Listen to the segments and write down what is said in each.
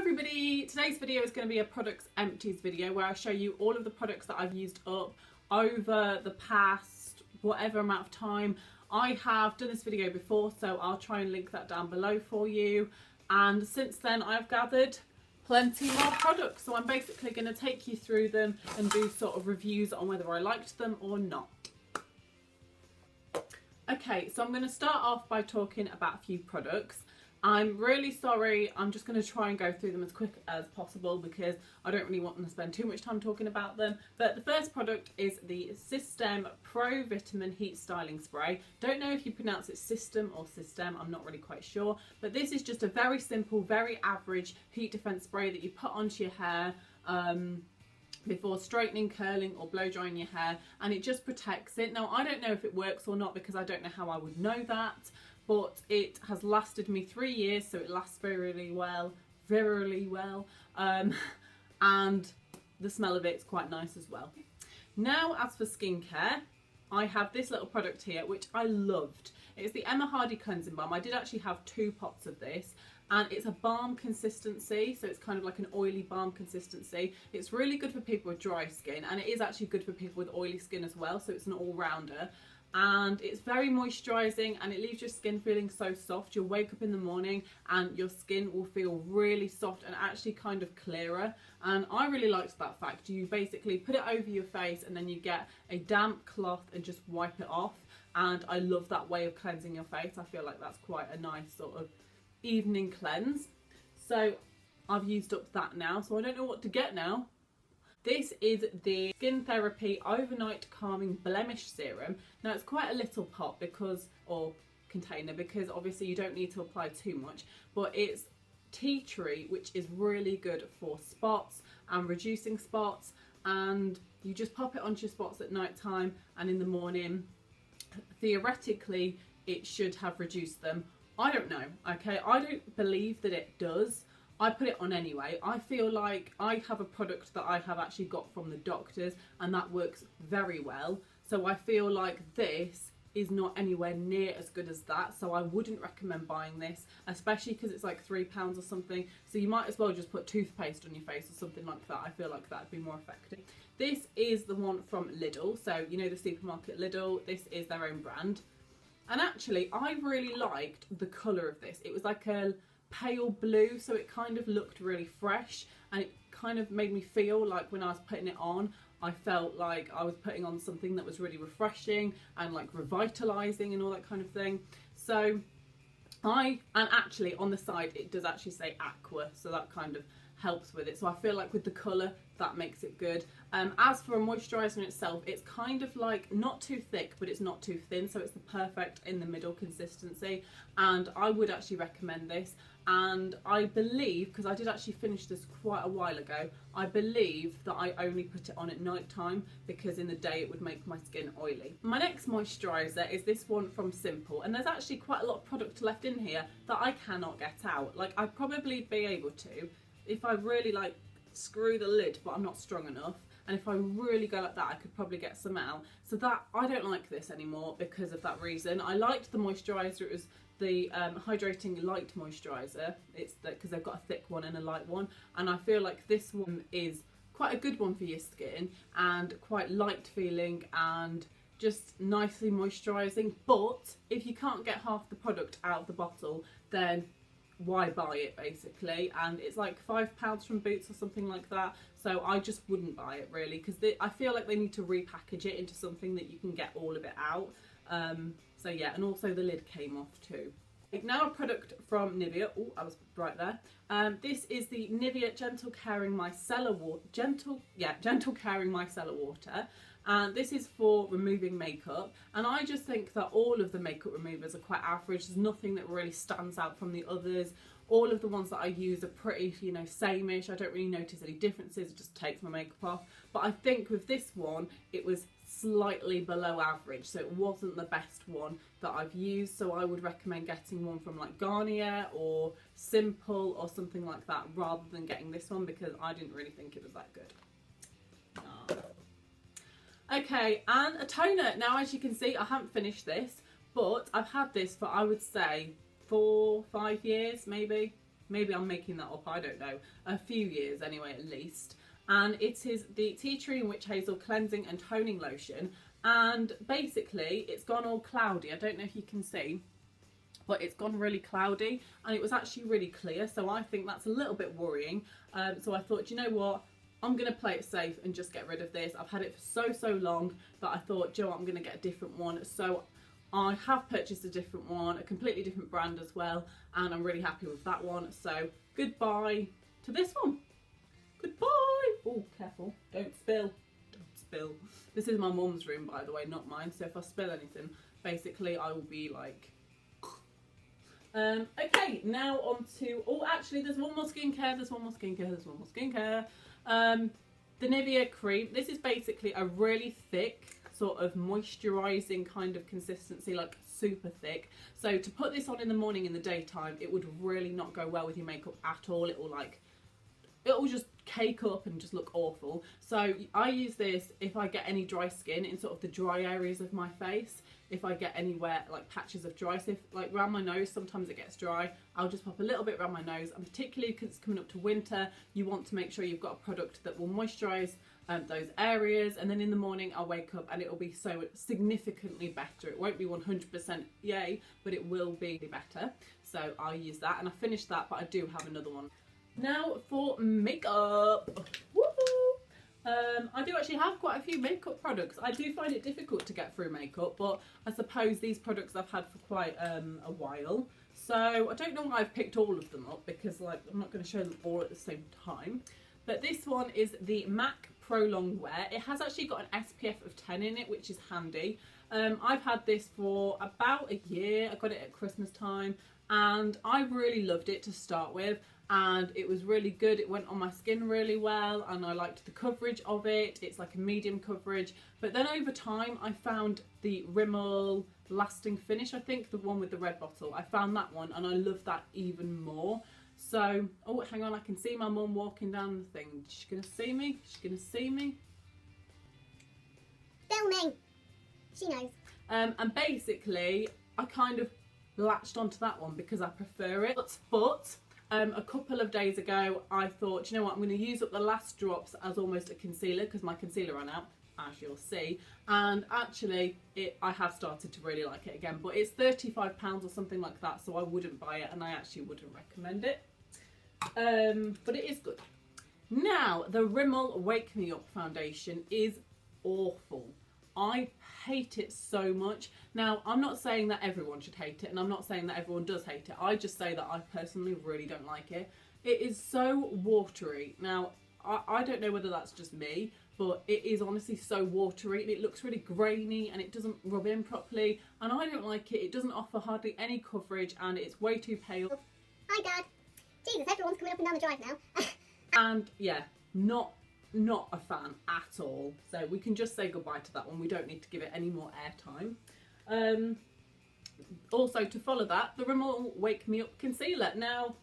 everybody, today's video is going to be a products empties video where I show you all of the products that I've used up over the past whatever amount of time. I have done this video before, so I'll try and link that down below for you, and since then I've gathered plenty more products, so I'm basically going to take you through them and do sort of reviews on whether I liked them or not. Okay, so I'm going to start off by talking about a few products. I'm really sorry, I'm just going to try and go through them as quick as possible because I don't really want to spend too much time talking about them. But the first product is the System Pro Vitamin Heat Styling Spray. Don't know if you pronounce it system or system, I'm not really quite sure. But this is just a very simple, very average heat defense spray that you put onto your hair before straightening, curling or blow drying your hair, and it just protects it. Now I don't know if it works or not because I don't know how I would know that, but it has lasted me 3 years, so it lasts very well, and the smell of it is quite nice as well. Now as for skincare, I have this little product here which I loved. It's the Emma Hardy Cleansing Balm. I did actually have 2 pots of this, and it's a balm consistency, so it's kind of like an oily balm consistency. It's really good for people with dry skin, and it is actually good for people with oily skin as well, so it's an all-rounder. And it's very moisturising, and it leaves your skin feeling so soft. You'll wake up in the morning and your skin will feel really soft and actually kind of clearer, and I really liked that fact. You basically put it over your face and then you get a damp cloth and just wipe it off, and I love that way of cleansing your face. I feel like that's quite a nice sort of evening cleanse. So I've used up that now, so I don't know what to get now. This is the Skin Therapy Overnight Calming Blemish Serum. Now it's quite a little pot or container because obviously you don't need to apply too much, but it's tea tree, which is really good for spots and reducing spots, and you just pop it onto your spots at night time, and in the morning theoretically it should have reduced them. I don't know, okay, I don't believe that it does. I put it on anyway. I feel like I have a product that I have actually got from the doctors, and that works very well. So I feel like this is not anywhere near as good as that, so I wouldn't recommend buying this, especially because it's like £3 or something. So you might as well just put toothpaste on your face or something like that. I feel like that would be more effective. This is the one from Lidl, so you know the supermarket Lidl. This is their own brand, and actually I really liked the colour of this. It was like a pale blue, so it kind of looked really fresh, and it kind of made me feel like when I was putting it on, I felt like I was putting on something that was really refreshing and like revitalizing and all that kind of thing. So and actually on the side it does actually say aqua, so that kind of helps with it. So I feel like with the colour that makes it good. As for a moisturiser in itself, it's kind of like not too thick but it's not too thin, so it's the perfect in the middle consistency, and I would actually recommend this. And I believe, because I did actually finish this quite a while ago, I believe that I only put it on at night time because in the day it would make my skin oily. My next moisturiser is this one from Simple, and there's actually quite a lot of product left in here that I cannot get out. Like I'd probably be able to if I really like screw the lid, but I'm not strong enough, and if I really go like that I could probably get some out. So that I don't like this anymore because of that reason. I liked the moisturiser. It was the hydrating light moisturiser. It's because they've got a thick one and a light one, and I feel like this one is quite a good one for your skin and quite light feeling and just nicely moisturising. But if you can't get half the product out of the bottle, then why buy it basically? And it's like £5 from Boots or something like that, so I just wouldn't buy it really, because I feel like they need to repackage it into something that you can get all of it out. So yeah, and also the lid came off too. Now a product from Nivea. Oh, I was right there. This is the Nivea Gentle Caring Micellar Water. Gentle Caring Micellar Water. And this is for removing makeup, and I just think that all of the makeup removers are quite average. There's nothing that really stands out from the others. All of the ones that I use are pretty, you know, same-ish. I don't really notice any differences. It just takes my makeup off. But I think with this one, it was slightly below average, so it wasn't the best one that I've used. So I would recommend getting one from like Garnier or Simple or something like that rather than getting this one, because I didn't really think it was that good. Okay, and a toner. Now as you can see, I haven't finished this, but I've had this for I would say 4-5 years maybe. maybe I'm making that up, I don't know, a few years anyway at least. And it is the Tea Tree and Witch Hazel Cleansing and Toning Lotion. And basically it's gone all cloudy. I don't know if you can see, but it's gone really cloudy, and it was actually really clear, so I think that's a little bit worrying. So I thought, you know what, I'm going to play it safe and just get rid of this. I've had it for so long that I thought, Joe, I'm going to get a different one. So I have purchased a different one, a completely different brand as well, and I'm really happy with that one. So goodbye to this one. Goodbye. Oh, careful, don't spill. Don't spill. This is my mum's room, by the way, not mine, so if I spill anything, basically I will be like... okay, now on to, oh actually there's one more skincare, the Nivea cream. This is basically a really thick sort of moisturising kind of consistency, like super thick. So to put this on in the morning in the daytime, it would really not go well with your makeup at all. It will just cake up and just look awful. So I use this if I get any dry skin in sort of the dry areas of my face. If I get anywhere like patches of dry, so if like around my nose sometimes it gets dry, I'll just pop a little bit around my nose. And particularly because it's coming up to winter, you want to make sure you've got a product that will moisturise those areas. And then in the morning I'll wake up and it will be so significantly better. It won't be 100% yay, but it will be better. So I'll use that, and I finished that, but I do have another one. Now for makeup. Woohoo! I do actually have quite a few makeup products. I do find it difficult to get through makeup, but I suppose these products I've had for quite a while. So I don't know why I've picked all of them up, because like I'm not going to show them all at the same time. But this one is the MAC Pro Long Wear. It has actually got an SPF of 10 in it, which is handy. I've had this for about a year. I got it at Christmas time, and I really loved it to start with. And it was really good. It went on my skin really well, and I liked the coverage of it. It's like a medium coverage. But then over time I found the Rimmel Lasting Finish, I think, the one with the red bottle. I found that one and I love that even more. So, oh hang on, I can see my mum walking down the thing. She's gonna see me? She's gonna see me? Filming! She knows. And basically I kind of latched onto that one because I prefer it. But a couple of days ago I thought, you know what, I'm going to use up the last drops as almost a concealer, because my concealer ran out, as you'll see. And actually I have started to really like it again, but it's £35 or something like that, so I wouldn't buy it, and I actually wouldn't recommend it. But it is good. Now the Rimmel Wake Me Up foundation is awful. I hate it so much. Now, I'm not saying that everyone should hate it, and I'm not saying that everyone does hate it. I just say that I personally really don't like it. It is so watery. Now, I don't know whether that's just me, but it is honestly so watery, and it looks really grainy, and it doesn't rub in properly, and I don't like it. It doesn't offer hardly any coverage, and it's way too pale. Hi, Dad. Jesus, everyone's coming up and down the drive now. And yeah, not a fan at all. So we can just say goodbye to that one. We don't need to give it any more airtime. Also, to follow that, the Rimmel Wake Me Up concealer. Now,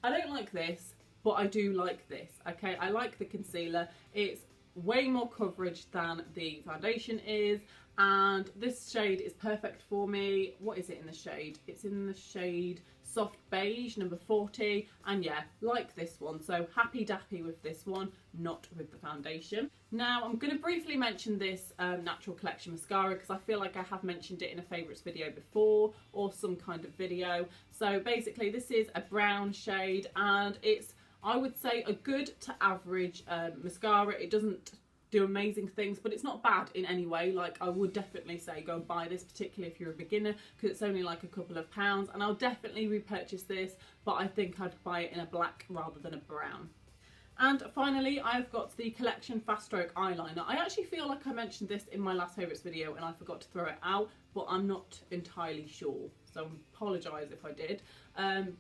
I don't like this, but I do like this. Okay, I like the concealer. It's way more coverage than the foundation is, and this shade is perfect for me. What is it in the shade? It's in the shade Soft Beige, number 40, and yeah, like this one. So happy dappy with this one, not with the foundation. Now I'm going to briefly mention this Natural Collection mascara, because I feel like I have mentioned it in a favourites video before, or some kind of video. So basically this is a brown shade, and it's, I would say, a good to average mascara. It doesn't do amazing things, but it's not bad in any way. Like, I would definitely say go and buy this, particularly if you're a beginner, because it's only like a couple of pounds, and I'll definitely repurchase this, but I think I'd buy it in a black rather than a brown. And finally, I've got the Collection Fast Stroke eyeliner. I actually feel like I mentioned this in my last favourites video and I forgot to throw it out, but I'm not entirely sure, so I apologise if I did.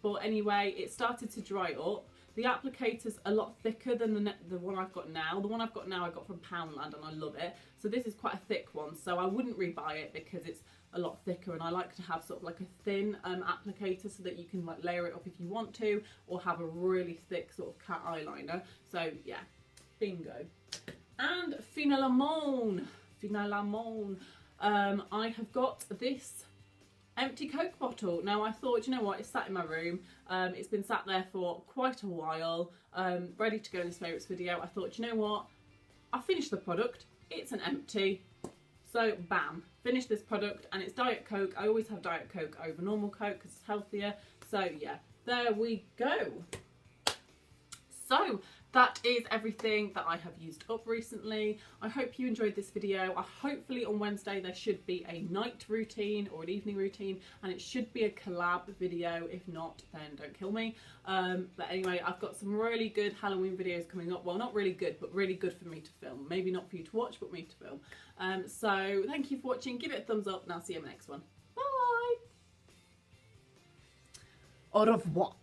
But anyway, it started to dry up. The applicator's a lot thicker than the one I've got now. The one I've got now I got from Poundland, and I love it. So this is quite a thick one, so I wouldn't rebuy it because it's a lot thicker, and I like to have sort of like a thin applicator so that you can like layer it up if you want to, or have a really thick sort of cat eyeliner. So yeah, bingo. And finalement, I have got this empty Coke bottle. Now I thought, you know what, it's sat in my room. It's been sat there for quite a while, ready to go in this favourites video. I thought, you know what, I finished the product. It's an empty. So bam, finished this product, and it's Diet Coke. I always have Diet Coke over normal Coke because it's healthier. So yeah, there we go. So that is everything that I have used up recently. I hope you enjoyed this video. Hopefully on Wednesday there should be a night routine or an evening routine, and it should be a collab video. If not, then don't kill me. But anyway, I've got some really good Halloween videos coming up. Well, not really good, but really good for me to film. Maybe not for you to watch, but me to film. So thank you for watching. Give it a thumbs up, and I'll see you in the next one. Bye! Au revoir.